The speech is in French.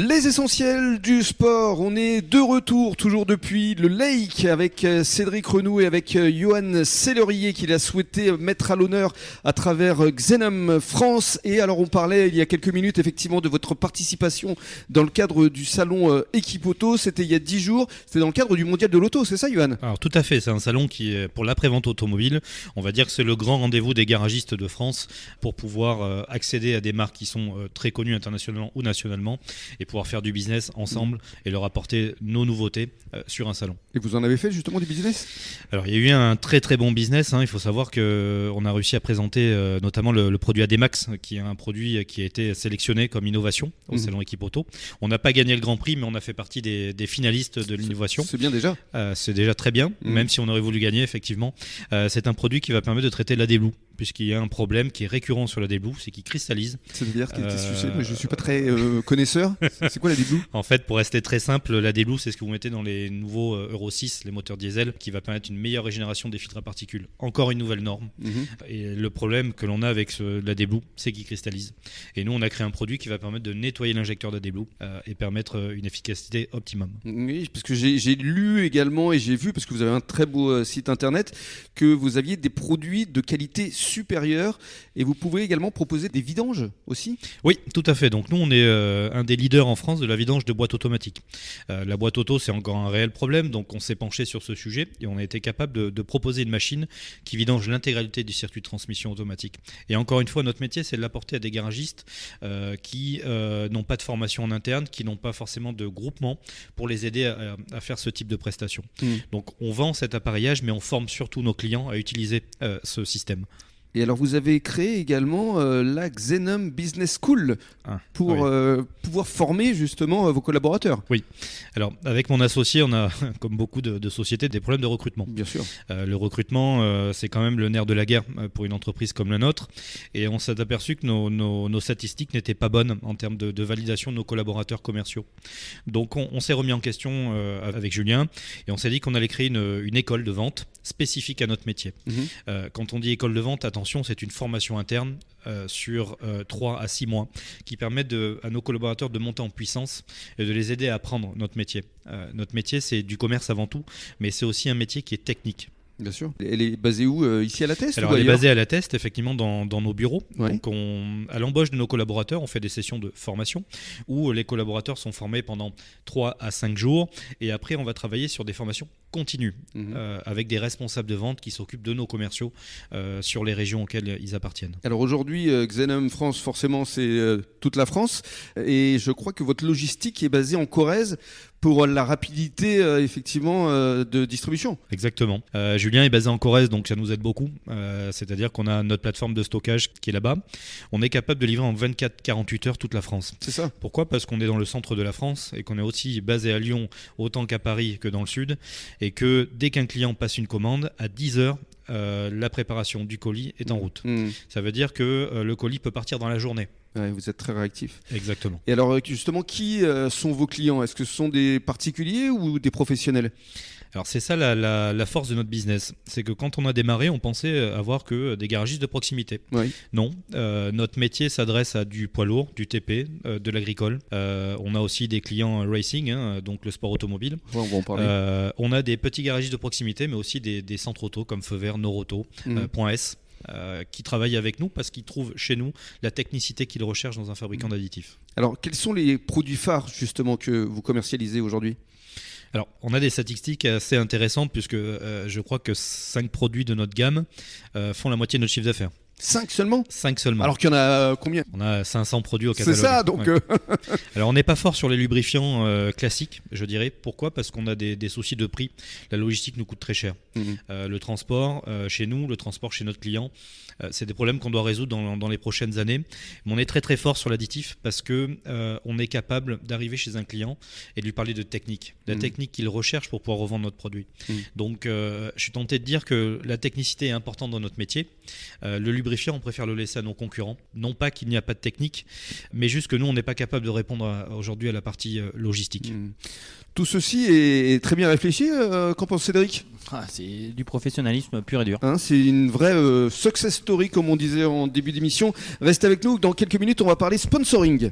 Les essentiels du sport, on est de retour toujours depuis le Lake avec Cédric Renou et avec Johan Sellerier qui l'a souhaité mettre à l'honneur à travers Xenom France. Et alors on parlait il y a quelques minutes effectivement de votre participation dans le cadre du salon Équipe Auto, c'était il y a 10 jours, c'était dans le cadre du mondial de l'auto, c'est ça Johan? Alors tout à fait, c'est un salon qui est pour l'après-vente automobile. On va dire que c'est le grand rendez-vous des garagistes de France pour pouvoir accéder à des marques qui sont très connues internationalement ou nationalement et pouvoir faire du business ensemble et leur apporter nos nouveautés sur un salon. Et vous en avez fait justement du business? Alors il y a eu un très très bon business, hein. Il faut savoir qu'on a réussi à présenter notamment le produit ADMAX, qui est un produit qui a été sélectionné comme innovation au salon Équipe Auto. On n'a pas gagné le Grand Prix, mais on a fait partie des finalistes de l'innovation. C'est bien déjà. C'est déjà très bien, même si on aurait voulu gagner effectivement. C'est un produit qui va permettre de traiter l'AD Blue, puisqu'il y a un problème qui est récurrent sur l'AD Blue, c'est qu'il cristallise. C'est-à-dire qu'il était sucé, mais je ne suis pas très connaisseur. C'est quoi l'AD Blue? En fait, pour rester très simple, l'AD Blue, c'est ce que vous mettez dans les nouveaux Euro 6, les moteurs diesel, qui va permettre une meilleure régénération des filtres à particules. Encore une nouvelle norme. Et le problème que l'on a avec l'AD Blue, c'est qu'il cristallise. Et nous, on a créé un produit qui va permettre de nettoyer l'injecteur d'AD Blue et permettre une efficacité optimum. Oui, parce que j'ai lu également et j'ai vu, parce que vous avez un très beau site internet, que vous aviez des produits de qualité supérieure et vous pouvez également proposer des vidanges aussi? Oui, tout à fait. Donc nous, on est un des leaders en France de la vidange de boîtes automatiques. La boîte auto, c'est encore un réel problème, donc on s'est penché sur ce sujet et on a été capable de proposer une machine qui vidange l'intégralité du circuit de transmission automatique. Et encore une fois, notre métier, c'est de l'apporter à des garagistes qui n'ont pas de formation en interne, qui n'ont pas forcément de groupement pour les aider à faire ce type de prestation. Donc on vend cet appareillage, mais on forme surtout nos clients à utiliser ce système. Et alors vous avez créé également la Xenom Business School pour pouvoir former justement vos collaborateurs. Oui, alors avec mon associé, on a, comme beaucoup de sociétés, des problèmes de recrutement. Bien sûr. Le recrutement, c'est quand même le nerf de la guerre pour une entreprise comme la nôtre. Et on s'est aperçu que nos statistiques n'étaient pas bonnes en termes de validation de nos collaborateurs commerciaux. Donc on s'est remis en question avec Julien et on s'est dit qu'on allait créer une école de vente spécifique à notre métier. Quand on dit école de vente, attention, c'est une formation interne sur 3 à 6 mois qui permettent à nos collaborateurs de monter en puissance et de les aider à apprendre notre métier. Notre métier, c'est du commerce avant tout, mais c'est aussi un métier qui est technique. Bien sûr. Elle est basée où? Ici à La Teste? Alors elle est basée à La Teste, effectivement, dans nos bureaux. Ouais. Donc à l'embauche de nos collaborateurs, on fait des sessions de formation où les collaborateurs sont formés pendant 3 à 5 jours. Et après, on va travailler sur des formations continues avec des responsables de vente qui s'occupent de nos commerciaux sur les régions auxquelles ils appartiennent. Alors aujourd'hui, Xenom France, forcément, c'est toute la France. Et je crois que votre logistique est basée en Corrèze pour la rapidité effectivement de distribution. Exactement. Julien est basé en Corrèze, donc ça nous aide beaucoup. C'est-à-dire qu'on a notre plateforme de stockage qui est là-bas. On est capable de livrer en 24-48 heures toute la France. C'est ça. Pourquoi ? Parce qu'on est dans le centre de la France et qu'on est aussi basé à Lyon autant qu'à Paris que dans le sud. Et que dès qu'un client passe une commande, à 10 heures, la préparation du colis est en route. Ça veut dire que le colis peut partir dans la journée. Ouais, vous êtes très réactif. Exactement. Et alors justement, qui sont vos clients? Est-ce que ce sont des particuliers ou des professionnels? Alors c'est ça la force de notre business, c'est que quand on a démarré, on pensait avoir que des garagistes de proximité. Oui. Non, notre métier s'adresse à du poids lourd, du TP, de l'agricole. On a aussi des clients racing, donc le sport automobile. Ouais, on va en parler. On a des petits garagistes de proximité, mais aussi des centres auto comme Feu Vert, Noroto, Point S. Qui travaillent avec nous parce qu'ils trouvent chez nous la technicité qu'ils recherchent dans un fabricant d'additifs. Alors, quels sont les produits phares justement que vous commercialisez aujourd'hui ? Alors, on a des statistiques assez intéressantes puisque je crois que 5 produits de notre gamme font la moitié de notre chiffre d'affaires. 5 seulement ? 5 seulement. Alors qu'il y en a combien ? On a 500 produits au catalogue. C'est ça, donc... Ouais. Alors on n'est pas fort sur les lubrifiants classiques, je dirais. Pourquoi ? Parce qu'on a des soucis de prix. La logistique nous coûte très cher. Le transport chez nous, le transport chez notre client, c'est des problèmes qu'on doit résoudre dans les prochaines années. Mais on est très très fort sur l'additif parce que on est capable d'arriver chez un client et de lui parler de technique. La technique qu'il recherche pour pouvoir revendre notre produit. Donc je suis tenté de dire que la technicité est importante dans notre métier. Le lubrifiant, on préfère le laisser à nos concurrents. Non pas qu'il n'y a pas de technique, mais juste que nous, on n'est pas capable de répondre aujourd'hui à la partie logistique. Tout ceci est très bien réfléchi, qu'en pense Cédric ? C'est du professionnalisme pur et dur. C'est une vraie success story, comme on disait en début d'émission. Restez avec nous, dans quelques minutes, on va parler sponsoring.